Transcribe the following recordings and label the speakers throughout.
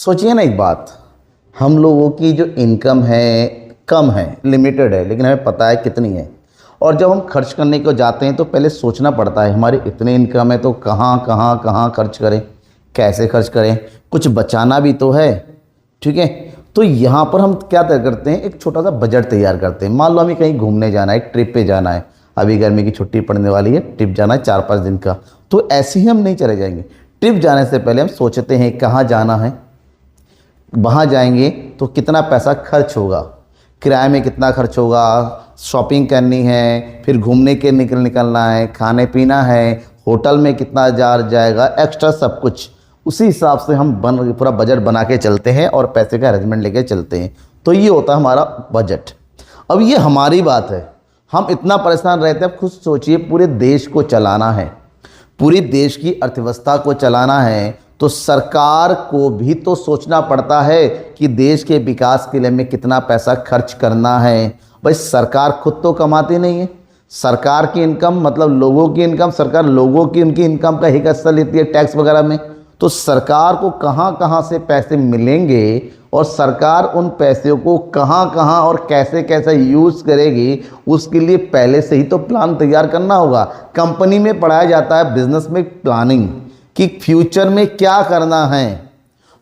Speaker 1: सोचिए ना एक बात, हम लोगों की जो इनकम है कम है, लिमिटेड है, लेकिन हमें पता है कितनी है। और जब हम खर्च करने को जाते हैं तो पहले सोचना पड़ता है हमारी इतनी इनकम है तो कहाँ कहाँ कहाँ खर्च करें, कैसे खर्च करें, कुछ बचाना भी तो है। ठीक है, तो यहाँ पर हम क्या तय करते हैं, एक छोटा सा बजट तैयार करते हैं। मान लो हमें कहीं घूमने जाना है, ट्रिप पे जाना है, अभी गर्मी की छुट्टी पड़ने वाली है, ट्रिप जाना है 4-5 दिन का, तो ऐसे ही हम नहीं चले जाएंगे। ट्रिप जाने से पहले हम सोचते हैं कहाँ जाना है, वहाँ जाएंगे तो कितना पैसा खर्च होगा, किराए में कितना खर्च होगा, शॉपिंग करनी है, फिर घूमने के निकलना है, खाने पीना है, होटल में कितना जाएगा, एक्स्ट्रा सब कुछ। उसी हिसाब से हम पूरा बजट बना के चलते हैं और पैसे का अरेंजमेंट लेके चलते हैं। तो ये होता है हमारा बजट। अब ये हमारी बात है, हम इतना परेशान रहते हैं। अब खुद सोचिए, पूरे देश को चलाना है, पूरी देश की अर्थव्यवस्था को चलाना है, तो सरकार को भी तो सोचना पड़ता है कि देश के विकास के लिए में कितना पैसा खर्च करना है। भाई सरकार खुद तो कमाती नहीं है, सरकार की इनकम मतलब लोगों की इनकम, सरकार लोगों की उनकी इनकम का एक हिस्सा लेती है टैक्स वगैरह में। तो सरकार को कहाँ कहाँ से पैसे मिलेंगे और सरकार उन पैसों को कहाँ कहाँ और कैसे कैसे यूज़ करेगी, उसके लिए पहले से ही तो प्लान तैयार करना होगा। कंपनी में पढ़ाया जाता है बिजनेस में प्लानिंग, कि फ्यूचर में क्या करना है,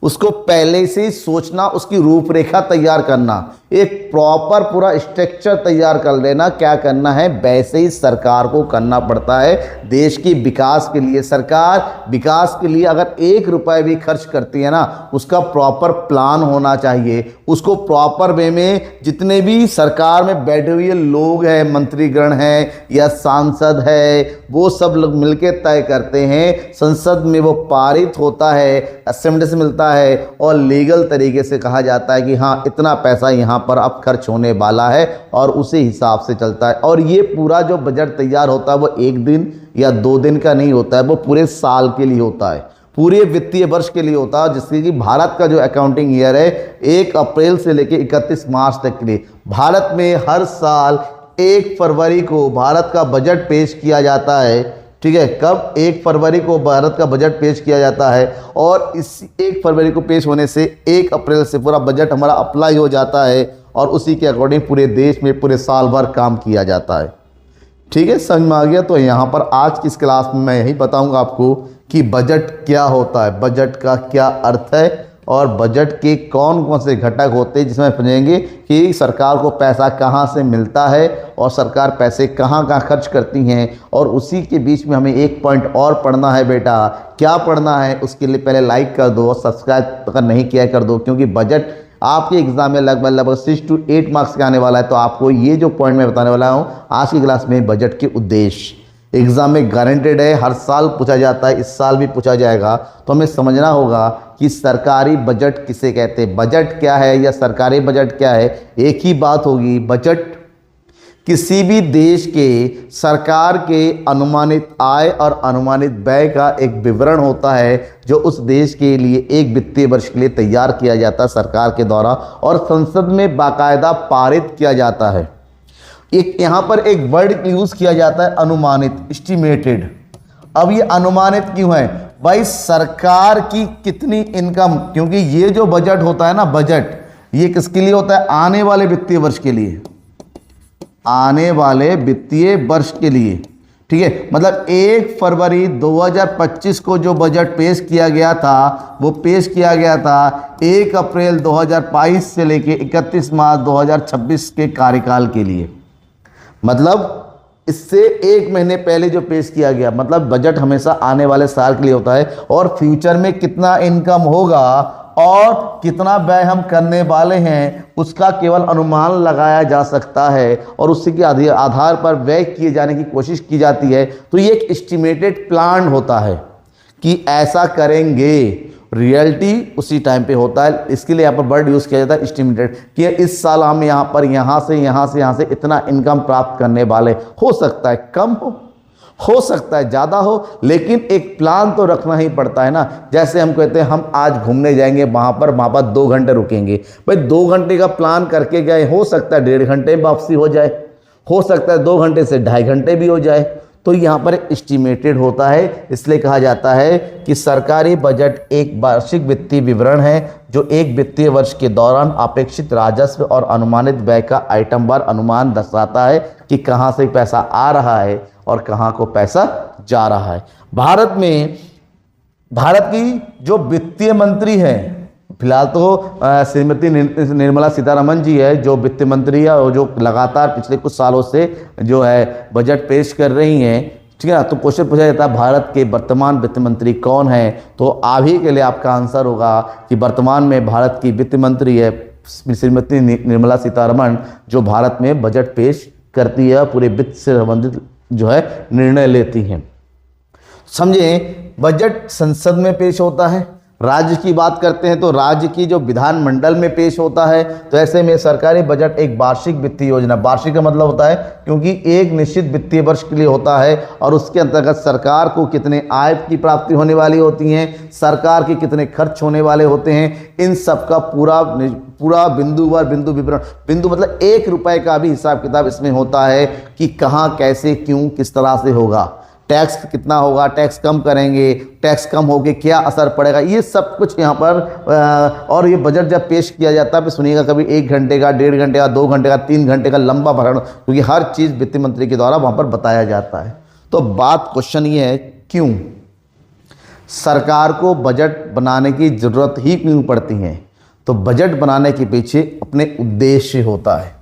Speaker 1: उसको पहले से ही सोचना, उसकी रूपरेखा तैयार करना, एक प्रॉपर पूरा स्ट्रक्चर तैयार कर लेना, क्या करना है। वैसे ही सरकार को करना पड़ता है देश की विकास के लिए। सरकार विकास के लिए अगर 1 रुपये भी खर्च करती है ना, उसका प्रॉपर प्लान होना चाहिए, उसको प्रॉपर वे में जितने भी सरकार में बैठे हुए लोग हैं, मंत्रीगण हैं या सांसद है, वो सब लोग मिलकर तय करते हैं, संसद में वो पारित होता है, असेंबली से मिलता है और लीगल तरीके से कहा जाता है कि हाँ इतना पैसा यहाँ पर अब खर्च होने वाला है, और उसी हिसाब से चलता है। और ये पूरा जो बजट तैयार होता है वो 1 दिन या 2 दिन का नहीं होता है, वो पूरे साल के लिए होता है, पूरे वित्तीय वर्ष के लिए होता है। जिससे कि भारत का जो अकाउंटिंग ईयर है 1 अप्रैल से लेकर 31 मार्च तक के लिए, भारत में हर साल 1 फरवरी को भारत का बजट पेश किया जाता है। ठीक है, कब? 1 फरवरी को भारत का बजट पेश किया जाता है, और इस 1 फरवरी को पेश होने से 1 अप्रैल से पूरा बजट हमारा अप्लाई हो जाता है, और उसी के अकॉर्डिंग पूरे देश में पूरे साल भर काम किया जाता है। ठीक है, समझ में आ गया? तो यहाँ पर आज की इस क्लास में मैं यही बताऊँगा आपको कि बजट क्या होता है, बजट का क्या अर्थ है, और बजट के कौन कौन से घटक होते हैं, जिसमें समझेंगे कि सरकार को पैसा कहाँ से मिलता है और सरकार पैसे कहाँ कहाँ खर्च करती हैं। और उसी के बीच में हमें एक पॉइंट और पढ़ना है बेटा। क्या पढ़ना है? उसके लिए पहले लाइक कर दो और सब्सक्राइब अगर नहीं किया कर दो, क्योंकि बजट आपके एग्जाम में लगभग 6 to 8 मार्क्स का आने वाला है। तो आपको ये जो पॉइंट मैं बताने वाला हूँ आज की क्लास में, बजट के उद्देश्य एग्जाम में गारंटेड है, हर साल पूछा जाता है, इस साल भी पूछा जाएगा। तो हमें समझना होगा कि सरकारी बजट किसे कहते हैं, बजट क्या है या सरकारी बजट क्या है। एक ही बात होगी, बजट किसी भी देश के सरकार के अनुमानित आय और अनुमानित व्यय का एक विवरण होता है, जो उस देश के लिए एक वित्तीय वर्ष के लिए तैयार किया जाता है सरकार के द्वारा, और संसद में बाकायदा पारित किया जाता है। एक यहाँ पर एक वर्ड यूज़ किया जाता है, अनुमानित, एस्टिमेटेड। अब ये अनुमानित क्यों है भाई? सरकार की कितनी इनकम, क्योंकि ये जो बजट होता है ना, बजट ये किसके लिए होता है? आने वाले वित्तीय वर्ष के लिए, आने वाले वित्तीय वर्ष के लिए। ठीक है, मतलब 1 फरवरी 2025 को जो बजट पेश किया गया था, वो पेश किया गया था 1 अप्रैल 2022 से लेके 31 मार्च 2026 के कार्यकाल के लिए। मतलब इससे 1 महीने पहले जो पेश किया गया। मतलब बजट हमेशा आने वाले साल के लिए होता है, और फ्यूचर में कितना इनकम होगा और कितना व्यय हम करने वाले हैं, उसका केवल अनुमान लगाया जा सकता है, और उसी के आधार पर व्यय किए जाने की कोशिश की जाती है। तो ये एक एस्टिमेटेड प्लान होता है कि ऐसा करेंगे, रियलिटी उसी टाइम पे होता है। इसके लिए यहाँ पर वर्ड यूज़ किया जाता है एस्टिमेटेड, कि इस साल हम यहाँ पर यहाँ से इतना इनकम प्राप्त करने वाले। हो सकता है कम हो सकता है ज़्यादा हो, लेकिन एक प्लान तो रखना ही पड़ता है ना। जैसे हम कहते हैं हम आज घूमने जाएंगे, वहाँ पर 2 घंटे रुकेंगे। भाई 2 घंटे का प्लान करके गए, हो सकता है 1.5 घंटे में वापसी हो जाए, हो सकता है 2 घंटे से 2.5 घंटे भी हो जाए। तो यहाँ पर एस्टिमेटेड होता है, इसलिए कहा जाता है कि सरकारी बजट एक वार्षिक वित्तीय विवरण है जो एक वित्तीय वर्ष के दौरान अपेक्षित राजस्व और अनुमानित व्यय का आइटमवार अनुमान दर्शाता है कि कहाँ से पैसा आ रहा है और कहाँ को पैसा जा रहा है। भारत की जो वित्तीय मंत्री है, फिलहाल तो श्रीमती निर्मला सीतारमण जी है जो वित्त मंत्री है और जो लगातार पिछले कुछ सालों से जो है बजट पेश कर रही हैं, ठीक है ना। तो क्वेश्चन पूछा जाता है भारत के वर्तमान वित्त मंत्री कौन है, तो अभी के लिए आपका आंसर होगा कि वर्तमान में भारत की वित्त मंत्री है श्रीमती निर्मला सीतारमण, जो भारत में बजट पेश करती है, पूरे वित्त से संबंधित जो है निर्णय लेती हैं। समझे, बजट संसद में पेश होता है। राज्य की बात करते हैं तो राज्य की जो विधानमंडल में पेश होता है। तो ऐसे में सरकारी बजट एक वार्षिक वित्तीय योजना, वार्षिक का मतलब होता है क्योंकि एक निश्चित वित्तीय वर्ष के लिए होता है और उसके अंतर्गत सरकार को कितने आय की प्राप्ति होने वाली होती हैं, सरकार के कितने खर्च होने वाले होते हैं, इन सब का पूरा बिंदुवार बिंदु विवरण, बिंदु मतलब 1 रुपए का भी हिसाब किताब इसमें होता है कि कहाँ कैसे क्यों किस तरह से होगा, टैक्स कितना होगा, टैक्स कम करेंगे, टैक्स कम होके क्या असर पड़ेगा, ये सब कुछ यहाँ पर। और ये बजट जब पेश किया जाता है, सुनिएगा कभी 1 घंटे का, 1.5 घंटे का, 2 घंटे का, 3 घंटे का लंबा भाषण, क्योंकि हर चीज़ वित्त मंत्री के द्वारा वहाँ पर बताया जाता है। तो बात क्वेश्चन ये है, क्यों सरकार को बजट बनाने की ज़रूरत ही क्यों पड़ती है? तो बजट बनाने के पीछे अपने उद्देश्य होता है,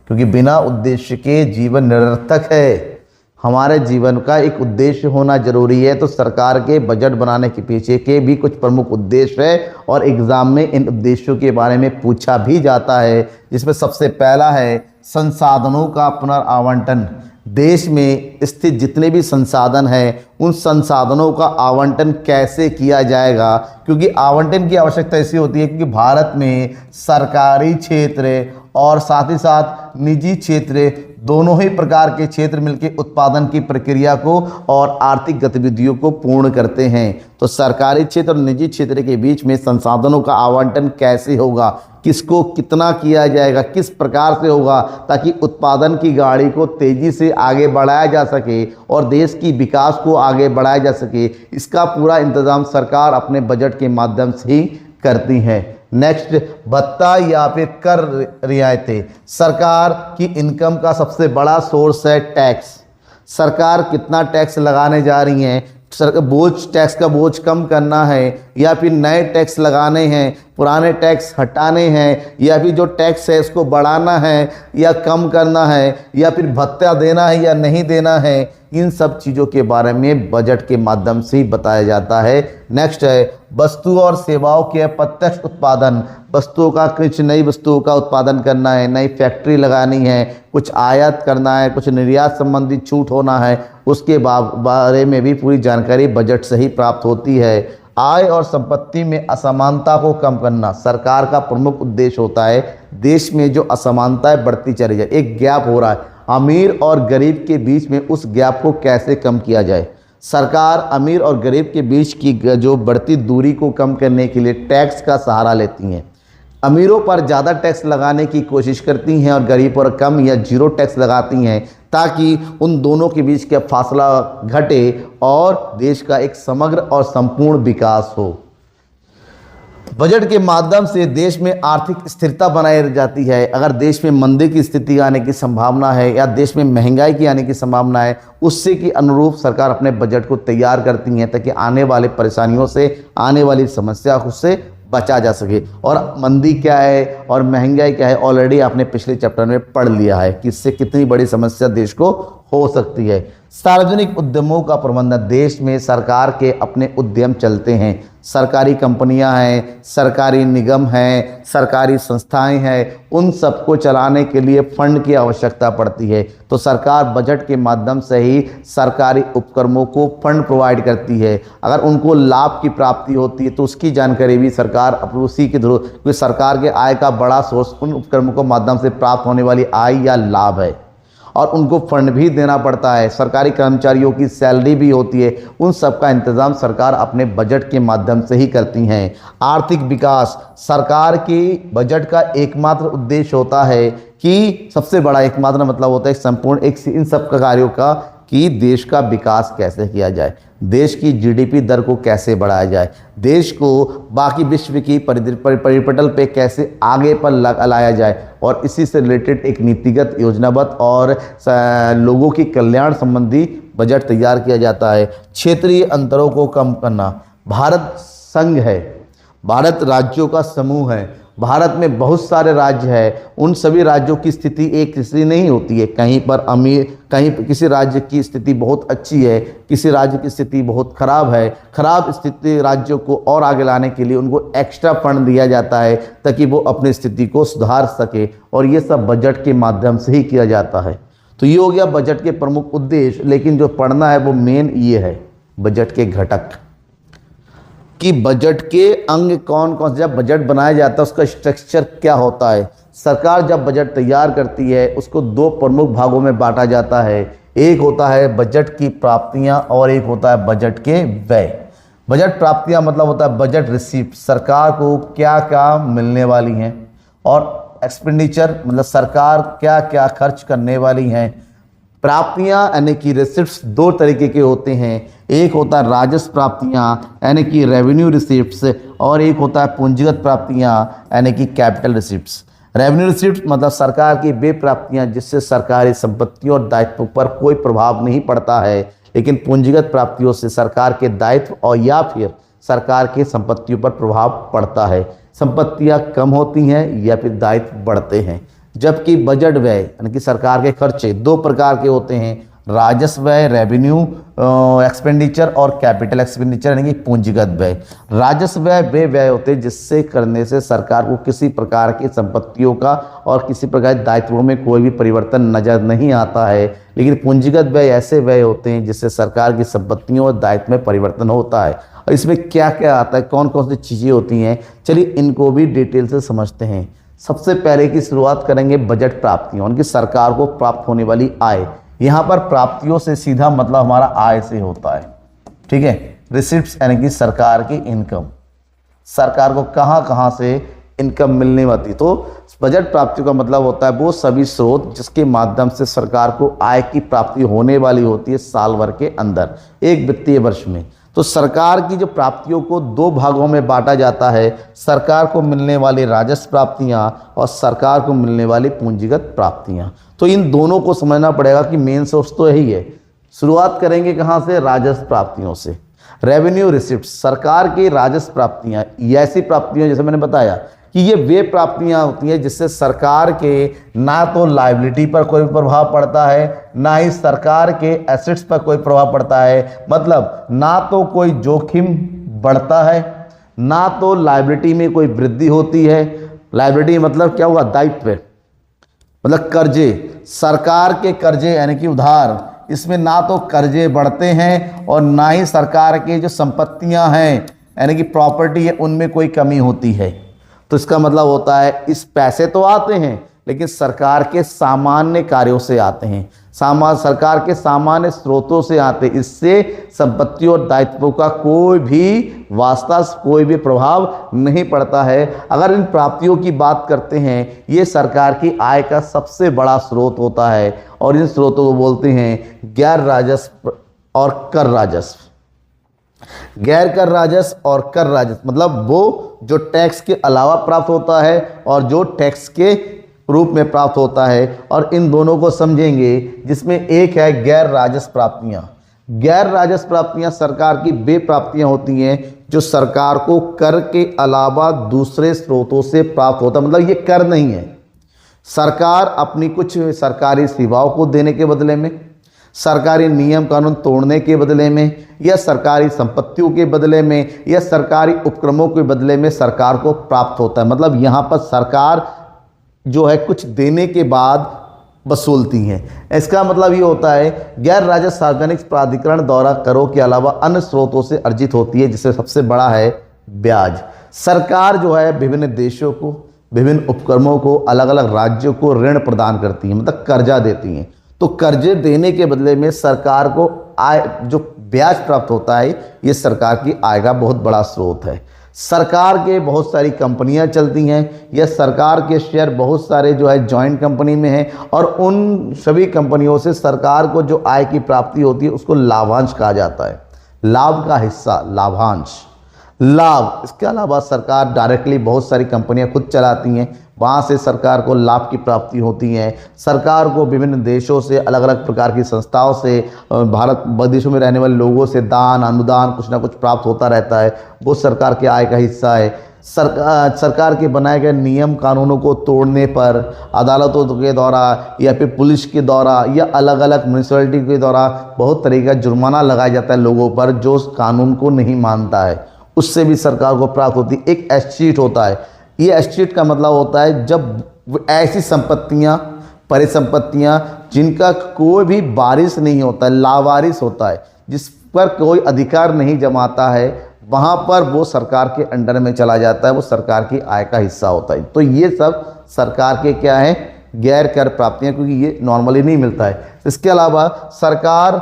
Speaker 1: क्योंकि बिना उद्देश्य के जीवन निरर्थक है। हमारे जीवन का एक उद्देश्य होना जरूरी है। तो सरकार के बजट बनाने के पीछे के भी कुछ प्रमुख उद्देश्य है और एग्जाम में इन उद्देश्यों के बारे में पूछा भी जाता है, जिसमें सबसे पहला है संसाधनों का पुनर्आवंटन। देश में स्थित जितने भी संसाधन हैं उन संसाधनों का आवंटन कैसे किया जाएगा, क्योंकि आवंटन की आवश्यकता ऐसी होती है क्योंकि भारत में सरकारी क्षेत्र और साथ ही साथ निजी क्षेत्र दोनों ही प्रकार के क्षेत्र मिलकर उत्पादन की प्रक्रिया को और आर्थिक गतिविधियों को पूर्ण करते हैं। तो सरकारी क्षेत्र और निजी क्षेत्र के बीच में संसाधनों का आवंटन कैसे होगा, किसको कितना किया जाएगा, किस प्रकार से होगा, ताकि उत्पादन की गाड़ी को तेजी से आगे बढ़ाया जा सके और देश की विकास को आगे बढ़ाया जा सके, इसका पूरा इंतजाम सरकार अपने बजट के माध्यम से ही करती है। नेक्स्ट, भत्ता या फिर कर रियायतें। सरकार की इनकम का सबसे बड़ा सोर्स है टैक्स। सरकार कितना टैक्स लगाने जा रही है, टैक्स का बोझ कम करना है या फिर नए टैक्स लगाने हैं, पुराने टैक्स हटाने हैं, या फिर जो टैक्स है उसको बढ़ाना है या कम करना है, या फिर भत्ता देना है या नहीं देना है, इन सब चीज़ों के बारे में बजट के माध्यम से ही बताया जाता है। नेक्स्ट है वस्तु और सेवाओं के अप्रत्यक्ष उत्पादन। वस्तुओं का, कुछ नई वस्तुओं का उत्पादन करना है, नई फैक्ट्री लगानी है, कुछ आयात करना है, कुछ निर्यात संबंधी छूट होना है, उसके बारे में भी पूरी जानकारी बजट से ही प्राप्त होती है। आय और संपत्ति में असमानता को कम करना सरकार का प्रमुख उद्देश्य होता है। देश में जो असमानताएं बढ़ती चली जाए, एक गैप हो रहा है अमीर और गरीब के बीच में, उस गैप को कैसे कम किया जाए। सरकार अमीर और गरीब के बीच की जो बढ़ती दूरी को कम करने के लिए टैक्स का सहारा लेती हैं। अमीरों पर ज़्यादा टैक्स लगाने की कोशिश करती हैं और गरीब पर कम या जीरो टैक्स लगाती हैं, ताकि उन दोनों के बीच का फासला घटे और देश का एक समग्र और संपूर्ण विकास हो। बजट के माध्यम से देश में आर्थिक स्थिरता बनाई जाती है। अगर देश में मंदी की स्थिति आने की संभावना है या देश में महंगाई की आने की संभावना है, उससे के अनुरूप सरकार अपने बजट को तैयार करती हैं ताकि आने वाले परेशानियों से, आने वाली समस्या से बचा जा सके। और मंदी क्या है और महंगाई क्या है, ऑलरेडी आपने पिछले चैप्टर में पढ़ लिया है कि इससे कितनी बड़ी समस्या देश को हो सकती है। सार्वजनिक उद्यमों का प्रबंधन। देश में सरकार के अपने उद्यम चलते हैं, सरकारी कंपनियां हैं, सरकारी निगम हैं, सरकारी संस्थाएं हैं, उन सबको चलाने के लिए फंड की आवश्यकता पड़ती है। तो सरकार बजट के माध्यम से ही सरकारी उपक्रमों को फंड प्रोवाइड करती है। अगर उनको लाभ की प्राप्ति होती है तो उसकी जानकारी भी सरकार उसी के थ्रू, क्योंकि सरकार के आय का बड़ा सोर्स उन उपक्रमों के माध्यम से प्राप्त होने वाली आय या लाभ है, और उनको फंड भी देना पड़ता है। सरकारी कर्मचारियों की सैलरी भी होती है, उन सब का इंतजाम सरकार अपने बजट के माध्यम से ही करती हैं। आर्थिक विकास। सरकार की बजट का एकमात्र उद्देश्य होता है कि सबसे बड़ा एकमात्र मतलब होता है संपूर्ण एक इन सब कार्यों का कि देश का विकास कैसे किया जाए, देश की जीडीपी दर को कैसे बढ़ाया जाए, देश को बाकी विश्व की परिपटल पे कैसे आगे पर लाया जाए, और इसी से रिलेटेड एक नीतिगत योजनाबद्ध और लोगों की कल्याण संबंधी बजट तैयार किया जाता है। क्षेत्रीय अंतरों को कम करना, भारत संघ है, भारत राज्यों का समूह है, भारत में बहुत सारे राज्य हैं, उन सभी राज्यों की स्थिति एक जैसी नहीं होती है। कहीं पर अमीर, कहीं किसी राज्य की स्थिति बहुत अच्छी है, किसी राज्य की स्थिति बहुत खराब है। खराब स्थिति राज्यों को और आगे लाने के लिए उनको एक्स्ट्रा फंड दिया जाता है ताकि वो अपनी स्थिति को सुधार सके, और ये सब बजट के माध्यम से ही किया जाता है। तो ये हो गया बजट के प्रमुख उद्देश्य, लेकिन जो पढ़ना है वो मेन ये है बजट के घटक कि बजट के अंग कौन कौन से, जब बजट बनाया जाता है उसका स्ट्रक्चर क्या होता है। सरकार जब बजट तैयार करती है उसको दो प्रमुख भागों में बांटा जाता है, एक होता है बजट की प्राप्तियां और एक होता है बजट के व्यय। बजट प्राप्तियां मतलब होता है बजट रिसीप्ट, सरकार को क्या क्या मिलने वाली हैं, और एक्सपेंडिचर मतलब सरकार क्या क्या खर्च करने वाली हैं। प्राप्तियां यानी कि रिसिप्ट्स दो तरीके के होते हैं, एक होता है राजस्व प्राप्तियां यानी कि रेवेन्यू रिसिप्ट्स, और एक होता है पूंजीगत प्राप्तियां यानी कि कैपिटल रिसिप्ट्स। रेवेन्यू रिसिप्ट्स मतलब सरकार की वे प्राप्तियां जिससे सरकारी संपत्तियों और दायित्वों पर कोई प्रभाव नहीं पड़ता है, लेकिन पूंजीगत प्राप्तियों से सरकार के दायित्व और या फिर सरकार के संपत्तियों पर प्रभाव पड़ता है। संपत्तियां कम होती हैं या फिर दायित्व बढ़ते हैं। जबकि बजट व्यय यानी कि सरकार के खर्चे दो प्रकार के होते हैं, राजस्व व्यय रेवेन्यू एक्सपेंडिचर और कैपिटल एक्सपेंडिचर यानी कि पूंजीगत व्यय। राजस्व व्यय वे व्यय होते हैं जिससे करने से सरकार को किसी प्रकार की संपत्तियों का और किसी प्रकार के दायित्वों में कोई भी परिवर्तन नजर नहीं आता है, लेकिन पूंजीगत व्यय ऐसे व्यय होते हैं जिससे सरकार की संपत्तियों और दायित्व में परिवर्तन होता है। और इसमें क्या क्या आता है, कौन कौन सी चीज़ें होती हैं, चलिए इनको भी डिटेल से समझते हैं। सबसे पहले की शुरुआत करेंगे बजट प्राप्तियों, उनकी सरकार को प्राप्त होने वाली आय। यहाँ पर प्राप्तियों से सीधा मतलब हमारा आय से होता है, ठीक है। रिसिप्ट्स यानी कि सरकार की इनकम, सरकार को कहाँ कहाँ से इनकम मिलने वाली। तो बजट प्राप्तियों का मतलब होता है वो सभी स्रोत जिसके माध्यम से सरकार को आय की प्राप्ति होने वाली होती है साल भर के अंदर, एक वित्तीय वर्ष में। तो सरकार की जो प्राप्तियों को दो भागों में बांटा जाता है, सरकार को मिलने वाली राजस्व प्राप्तियां और सरकार को मिलने वाली पूंजीगत प्राप्तियां। तो इन दोनों को समझना पड़ेगा कि मेन सोर्स तो यही है। शुरुआत करेंगे कहाँ से, राजस्व प्राप्तियों से। रेवेन्यू रिसिप्ट, सरकार की राजस्व प्राप्तियां, ऐसी प्राप्तियां जैसे मैंने बताया कि ये वे प्राप्तियां होती हैं जिससे सरकार के ना तो लायबिलिटी पर कोई प्रभाव पड़ता है, ना ही सरकार के एसेट्स पर कोई प्रभाव पड़ता है। मतलब ना तो कोई जोखिम बढ़ता है, ना तो लायबिलिटी में कोई वृद्धि होती है। लायबिलिटी मतलब क्या हुआ, दायित्व, मतलब कर्जे, सरकार के कर्जे यानी कि उधार, इसमें ना तो कर्जे बढ़ते हैं और ना ही सरकार के जो संपत्तियां हैं यानी कि प्रॉपर्टी है उनमें कोई कमी होती है। तो इसका मतलब होता है इस पैसे तो आते हैं लेकिन सरकार के सामान्य कार्यों से आते हैं, सरकार के सामान्य स्रोतों से आते हैं। इससे संपत्तियों और दायित्वों का कोई भी वास्ता, कोई भी प्रभाव नहीं पड़ता है। अगर इन प्राप्तियों की बात करते हैं, ये सरकार की आय का सबसे बड़ा स्रोत होता है और इन स्रोतों को बोलते हैं गैर राजस्व और कर राजस्व। गैर कर राजस्व और कर राजस्व मतलब वो जो टैक्स के अलावा प्राप्त होता है और जो टैक्स के रूप में प्राप्त होता है, और इन दोनों को समझेंगे जिसमें एक है गैर राजस्व प्राप्तियां। गैर राजस्व प्राप्तियां सरकार की वे प्राप्तियां होती हैं जो सरकार को कर के अलावा दूसरे स्रोतों से प्राप्त होता है। मतलब ये कर नहीं है, सरकार अपनी कुछ सरकारी सेवाओं को देने के बदले में, सरकारी नियम कानून तोड़ने के बदले में, या सरकारी संपत्तियों के बदले में, या सरकारी उपक्रमों के बदले में सरकार को प्राप्त होता है। मतलब यहाँ पर सरकार जो है कुछ देने के बाद वसूलती हैं। इसका मतलब ये होता है गैर राजस्व सार्वजनिक प्राधिकरण द्वारा करों के अलावा अन्य स्रोतों से अर्जित होती है, जिससे सबसे बड़ा है ब्याज। सरकार जो है विभिन्न देशों को, विभिन्न उपक्रमों को, अलग अलग राज्यों को ऋण प्रदान करती है, मतलब कर्जा देती हैं। तो कर्जे देने के बदले में सरकार को आय जो ब्याज प्राप्त होता है, ये सरकार की आय का बहुत बड़ा स्रोत है। सरकार के बहुत सारी कंपनियां चलती हैं या सरकार के शेयर बहुत सारे जो है जॉइंट कंपनी में हैं और उन सभी कंपनियों से सरकार को जो आय की प्राप्ति होती है उसको लाभांश कहा जाता है। लाभ का हिस्सा लाभांश, लाभ। इसके अलावा सरकार डायरेक्टली बहुत सारी कंपनियां खुद चलाती हैं, वहाँ से सरकार को लाभ की प्राप्ति होती है। सरकार को विभिन्न देशों से, अलग अलग प्रकार की संस्थाओं से, भारत विदेशों में रहने वाले लोगों से दान अनुदान कुछ ना कुछ प्राप्त होता रहता है, वो सरकार के आय का हिस्सा है। सरकार के बनाए गए नियम कानूनों को तोड़ने पर अदालतों के द्वारा या फिर पुलिस के द्वारा या अलग अलग म्यूनिसिपैलिटी के द्वारा बहुत तरीके का जुर्माना लगाया जाता है लोगों पर जो उस कानून को नहीं मानता है, उससे भी सरकार को प्राप्त होती है। एक एस्टीट होता है, ये एस्टेट का मतलब होता है जब ऐसी संपत्तियां, परिसंपत्तियां जिनका कोई भी वारिस नहीं होता है, लावारिस होता है, जिस पर कोई अधिकार नहीं जमाता है, वहाँ पर वो सरकार के अंडर में चला जाता है, वो सरकार की आय का हिस्सा होता है। तो ये सब सरकार के क्या है, गैर कर प्राप्तियाँ, क्योंकि ये नॉर्मली नहीं मिलता है। इसके अलावा सरकार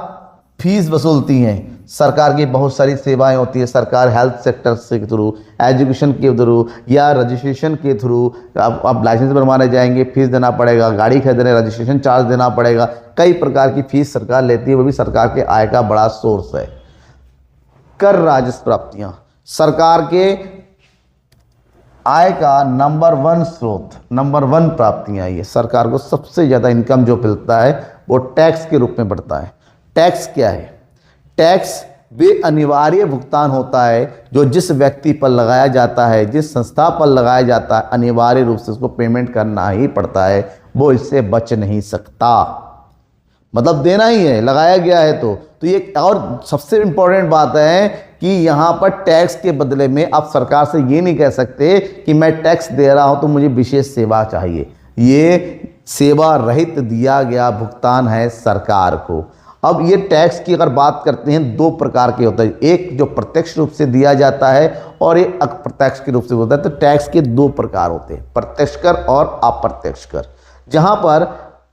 Speaker 1: फीस वसूलती हैं, सरकार की बहुत सारी सेवाएं होती है। सरकार हेल्थ सेक्टर के थ्रू, एजुकेशन के थ्रू या रजिस्ट्रेशन के थ्रू, आप लाइसेंस बनवाने जाएंगे फीस देना पड़ेगा, गाड़ी खरीदने रजिस्ट्रेशन चार्ज देना पड़ेगा, कई प्रकार की फीस सरकार लेती है, वो भी सरकार के आय का बड़ा सोर्स है। कर राजस्व प्राप्तियां सरकार के आय का नंबर 1 स्रोत, नंबर 1 प्राप्तियां, ये सरकार को सबसे ज़्यादा इनकम जो मिलता है वो टैक्स के रूप में बढ़ता है। टैक्स क्या है? टैक्स वे अनिवार्य भुगतान होता है जो जिस व्यक्ति पर लगाया जाता है, जिस संस्था पर लगाया जाता है, अनिवार्य रूप से उसको पेमेंट करना ही पड़ता है, वो इससे बच नहीं सकता, मतलब देना ही है, लगाया गया है। तो ये और सबसे इम्पोर्टेंट बात है कि यहाँ पर टैक्स के बदले में आप सरकार से ये नहीं कह सकते कि मैं टैक्स दे रहा हूँ तो मुझे विशेष सेवा चाहिए। ये सेवा रहित दिया गया भुगतान है सरकार को। अब ये टैक्स की अगर बात करते हैं, 2 प्रकार के होता है, एक जो प्रत्यक्ष रूप से दिया जाता है और एक अप्रत्यक्ष के रूप से होता है। तो टैक्स के 2 प्रकार होते हैं, प्रत्यक्ष कर और अप्रत्यक्ष कर। जहाँ पर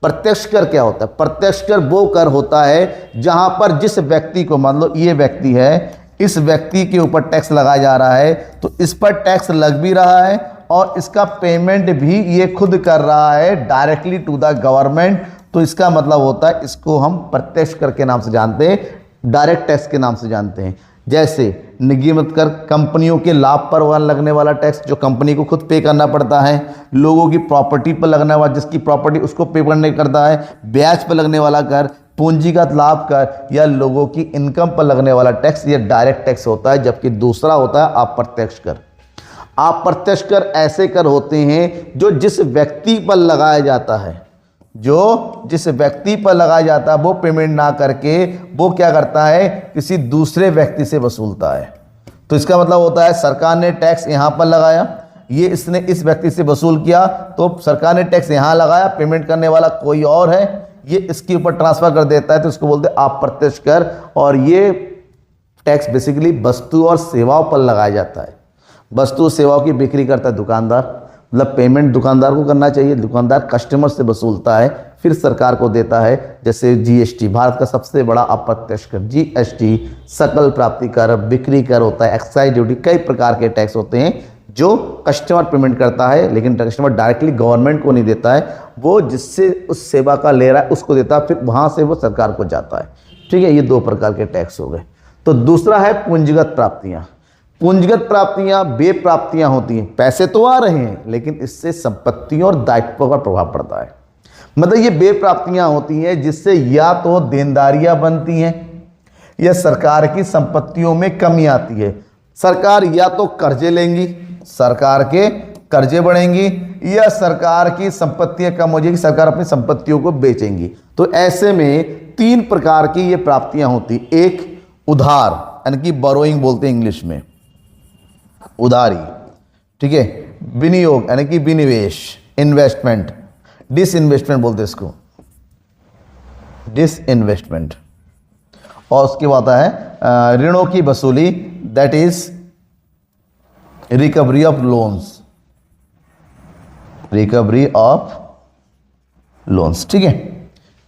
Speaker 1: प्रत्यक्ष कर क्या होता है? प्रत्यक्ष कर वो कर होता है जहाँ पर जिस व्यक्ति को, मान लो ये व्यक्ति है, इस व्यक्ति के ऊपर टैक्स लगाया जा रहा है, तो इस पर टैक्स लग भी रहा है और इसका पेमेंट भी ये खुद कर रहा है डायरेक्टली टू द गवर्नमेंट। तो इसका मतलब होता है, इसको हम प्रत्यक्ष कर के नाम से जानते हैं, डायरेक्ट टैक्स के नाम से जानते हैं। जैसे निगमित कर, कंपनियों के लाभ पर लगने वाला टैक्स जो कंपनी को खुद पे करना पड़ता है, लोगों की प्रॉपर्टी पर लगने वाला, जिसकी प्रॉपर्टी उसको पे करने करता है, ब्याज पर लगने वाला कर, पूंजीगत लाभ कर या लोगों की इनकम पर लगने वाला टैक्स, ये डायरेक्ट टैक्स होता है। जबकि दूसरा होता है अप्रत्यक्ष कर। अप्रत्यक्ष कर ऐसे कर होते हैं जो जिस व्यक्ति पर लगाया जाता है, जो जिस व्यक्ति पर लगाया जाता है वो पेमेंट ना करके वो क्या करता है, किसी दूसरे व्यक्ति से वसूलता है। तो इसका मतलब होता है सरकार ने टैक्स यहाँ पर लगाया, ये इसने इस व्यक्ति से वसूल किया, तो सरकार ने टैक्स यहाँ लगाया, पेमेंट करने वाला कोई और है, ये इसके ऊपर ट्रांसफर कर देता है, तो इसको बोलते हैं अप्रत्यक्ष कर। और ये टैक्स बेसिकली वस्तु और सेवाओं पर लगाया जाता है। वस्तु सेवाओं की बिक्री करता है दुकानदार, मतलब पेमेंट दुकानदार को करना चाहिए, दुकानदार कस्टमर से वसूलता है, फिर सरकार को देता है। जैसे जीएसटी भारत का सबसे बड़ा अप्रत्यक्ष कर, जीएसटी सकल प्राप्ति कर, बिक्री कर होता है, एक्साइज ड्यूटी, कई प्रकार के टैक्स होते हैं जो कस्टमर पेमेंट करता है, लेकिन कस्टमर डायरेक्टली गवर्नमेंट को नहीं देता है, वो जिससे उस सेवा का ले रहा है उसको देता है, फिर वहाँ से वो सरकार को जाता है। ठीक है, ये 2 प्रकार के टैक्स हो गए। तो दूसरा है पूंजीगत प्राप्तियाँ। पूंजीगत प्राप्तियां वे प्राप्तियां होती हैं, पैसे तो आ रहे हैं लेकिन इससे संपत्तियों और दायित्वों पर प्रभाव पड़ता है। मतलब ये वे प्राप्तियां होती हैं जिससे या तो देनदारियां बनती हैं या सरकार की संपत्तियों में कमी आती है। सरकार या तो कर्जे लेंगी, सरकार के कर्जे बढ़ेंगी, या सरकार की संपत्तियां कम हो जाएगी, सरकार अपनी संपत्तियों को बेचेंगी। तो ऐसे में 3 प्रकार की ये प्राप्तियां होती। एक उधार, यानी कि बोरोइंग बोलते हैं इंग्लिश में, उधारी। ठीक है, विनियोग यानी कि विनिवेश, इन्वेस्टमेंट, डिसइन्वेस्टमेंट बोलते हैं इसको, डिसइन्वेस्टमेंट। और उसके बाद है ऋणों की वसूली, that is recovery of loans, recovery of loans. ठीक है,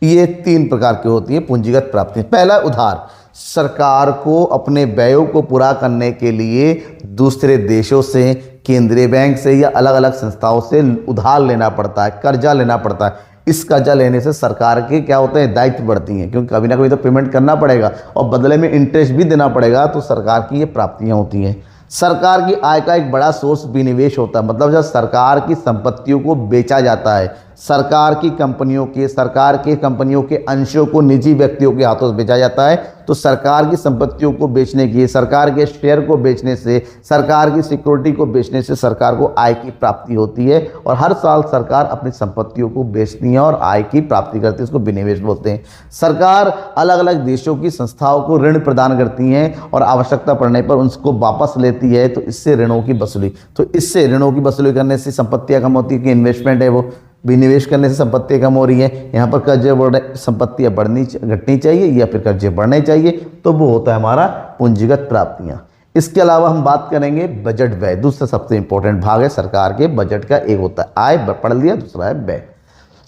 Speaker 1: ये 3 प्रकार की होती है पूंजीगत प्राप्ति। पहला उधार, सरकार को अपने व्ययों को पूरा करने के लिए दूसरे देशों से, केंद्रीय बैंक से या अलग अलग संस्थाओं से उधार लेना पड़ता है, कर्जा लेना पड़ता है। इस कर्जा लेने से सरकार के क्या होते हैं, दायित्व बढ़ती हैं, क्योंकि कभी ना कभी तो पेमेंट करना पड़ेगा और बदले में इंटरेस्ट भी देना पड़ेगा, तो सरकार की ये प्राप्तियां होती हैं। सरकार की आय का एक बड़ा सोर्स विनिवेश होता है, मतलब जब सरकार की संपत्तियों को बेचा जाता है, सरकार की कंपनियों के अंशों को निजी व्यक्तियों के हाथों से बेचा जाता है, तो सरकार की संपत्तियों को बेचने की, सरकार के शेयर को बेचने से, सरकार की सिक्योरिटी को बेचने से सरकार को आय की प्राप्ति होती है। और हर साल सरकार अपनी संपत्तियों को बेचती है और आय की प्राप्ति करती है, इसको विनिवेश बोलते हैं। सरकार अलग अलग देशों की संस्थाओं को ऋण प्रदान करती हैं और आवश्यकता पड़ने पर उनको वापस लेती है, तो इससे ऋणों की वसूली करने से संपत्तियां कम होती है, कि इन्वेस्टमेंट है वो, विनिवेश करने से संपत्तियां कम हो रही हैं। यहाँ पर कर्जे बढ़, संपत्तियां घटनी चाहिए या फिर कर्जे बढ़ने चाहिए, तो वो होता है हमारा पूंजीगत प्राप्तियां। इसके अलावा हम बात करेंगे बजट व्यय, दूसरा सबसे इंपॉर्टेंट भाग है सरकार के बजट का। एक होता है आय, पढ़ लिया, दूसरा है व्यय।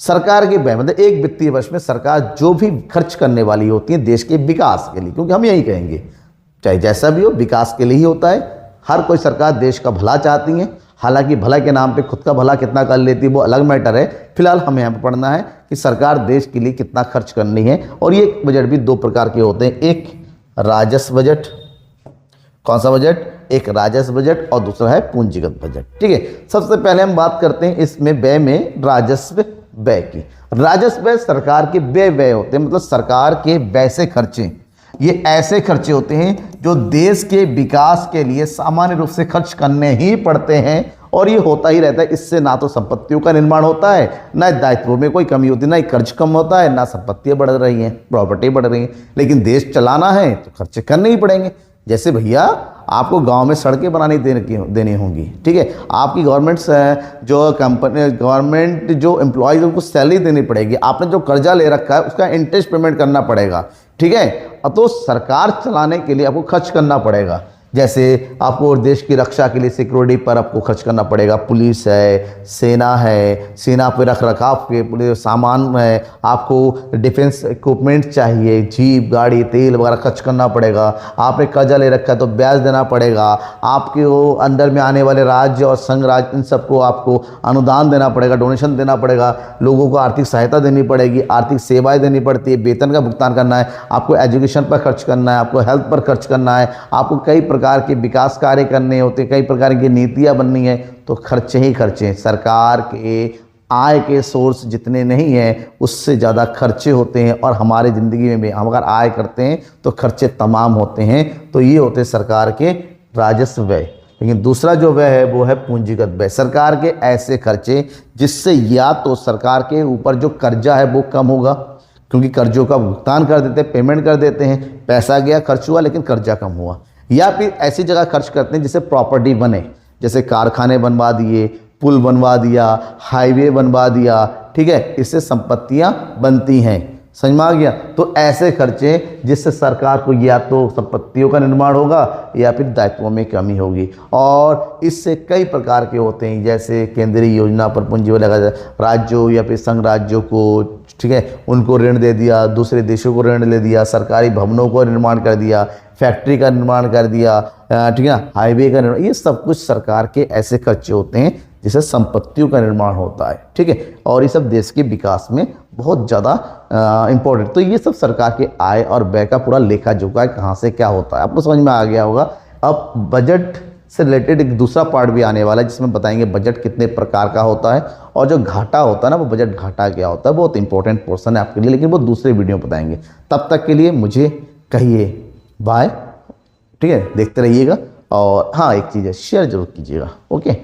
Speaker 1: सरकार के व्यय मतलब एक वित्तीय वर्ष में सरकार जो भी खर्च करने वाली होती है देश के विकास के लिए, क्योंकि हम यही कहेंगे चाहे जैसा भी हो विकास के लिए ही होता है। हर कोई सरकार देश का भला चाहती है, हालांकि भला के नाम पे खुद का भला कितना कर लेती है वो अलग मैटर है। फिलहाल हमें यहाँ पर पढ़ना है कि सरकार देश के लिए कितना खर्च करनी है। और ये बजट भी 2 प्रकार के होते हैं, एक राजस्व बजट, कौन सा बजट, एक राजस्व बजट और दूसरा है पूंजीगत बजट। ठीक है, सबसे पहले हम बात करते हैं इसमें व्यय में राजस्व व्यय की। राजस्व व्यय सरकार के व्यय होते हैं, मतलब सरकार के वैसे खर्चे, ये ऐसे खर्चे होते हैं जो देश के विकास के लिए सामान्य रूप से खर्च करने ही पड़ते हैं, और ये होता ही रहता है। इससे ना तो संपत्तियों का निर्माण होता है, ना दायित्वों में कोई कमी होती है, ना ही कर्ज कम होता है, ना संपत्तियां बढ़ रही हैं, प्रॉपर्टी बढ़ रही है। लेकिन देश चलाना है तो खर्चे करने ही पड़ेंगे। जैसे भैया आपको गांव में सड़कें देनी होंगी, ठीक है, आपकी गवर्नमेंट जो एम्प्लॉयज़ उनको सैलरी देनी पड़ेगी, आपने जो कर्जा ले रखा है उसका इंटरेस्ट पेमेंट करना पड़ेगा, ठीक है। तो सरकार चलाने के लिए आपको खर्च करना पड़ेगा। जैसे आपको देश की रक्षा के लिए सिक्योरिटी पर आपको खर्च करना पड़ेगा, पुलिस है, सेना पे रख रखाव के पुलिस सामान है, आपको डिफेंस इक्विपमेंट चाहिए, जीप गाड़ी तेल वगैरह खर्च करना पड़ेगा। आपने कर्जा ले रखा है तो ब्याज देना पड़ेगा। आपके वो अंदर में आने वाले राज्य और संघ राज्य इन सबको आपको अनुदान देना पड़ेगा, डोनेशन देना पड़ेगा, लोगों को आर्थिक सहायता देनी पड़ेगी, आर्थिक सेवाएँ देनी पड़ती है, वेतन का भुगतान करना है, आपको एजुकेशन पर खर्च करना है, आपको हेल्थ पर खर्च करना है, आपको कई प्रकार के विकास कार्य करने होते हैं, कई प्रकार की नीतियां बननी है, तो खर्चे ही खर्चे। सरकार के आय के सोर्स जितने नहीं हैं उससे ज़्यादा खर्चे होते हैं, और हमारे ज़िंदगी में भी हम अगर आय करते हैं तो खर्चे तमाम होते हैं। तो ये होते हैं सरकार के राजस्व व्यय। लेकिन दूसरा जो व्यय है वो है पूंजीगत व्यय, सरकार के ऐसे खर्चे जिससे या तो सरकार के ऊपर जो कर्जा है वो कम होगा, क्योंकि कर्जों का भुगतान कर देते हैं, पेमेंट कर देते हैं, पैसा गया खर्च हुआ लेकिन कर्जा कम हुआ। या फिर ऐसी जगह खर्च करते हैं जिससे प्रॉपर्टी बने, जैसे कारखाने बनवा दिए, पुल बनवा दिया, हाईवे बनवा दिया, ठीक है, इससे संपत्तियां बनती हैं। समझ में आ गया? तो ऐसे खर्चे जिससे सरकार को या तो संपत्तियों का निर्माण होगा या फिर दायित्वों में कमी होगी, और इससे कई प्रकार के होते हैं, जैसे केंद्रीय योजना पर पूंजी लगा जाए, राज्यों या फिर संघ राज्यों को, ठीक है, उनको ऋण दे दिया, दूसरे देशों को ऋण दे दिया, सरकारी भवनों को निर्माण कर दिया, फैक्ट्री का निर्माण कर दिया, ठीक है, हाईवे का निर्माण, ये सब कुछ सरकार के ऐसे खर्चे होते हैं जिससे संपत्तियों का निर्माण होता है, ठीक है, और ये सब देश के विकास में बहुत ज़्यादा इम्पोर्टेंट। तो ये सब सरकार के आय और व्यय का पूरा लेखा जोखा है, कहाँ से क्या होता है, आपको समझ में आ गया होगा। अब बजट से रिलेटेड एक दूसरा पार्ट भी आने वाला है जिसमें बताएंगे बजट कितने प्रकार का होता है, और जो घाटा होता है ना, वो बजट घाटा क्या होता है, बहुत इंपॉर्टेंट पोर्सन है आपके लिए, लेकिन वो दूसरे वीडियो में बताएंगे। तब तक के लिए मुझे कहिए बाय, ठीक है, देखते रहिएगा। और हाँ, एक चीज़ है, शेयर जरूर कीजिएगा। ओके।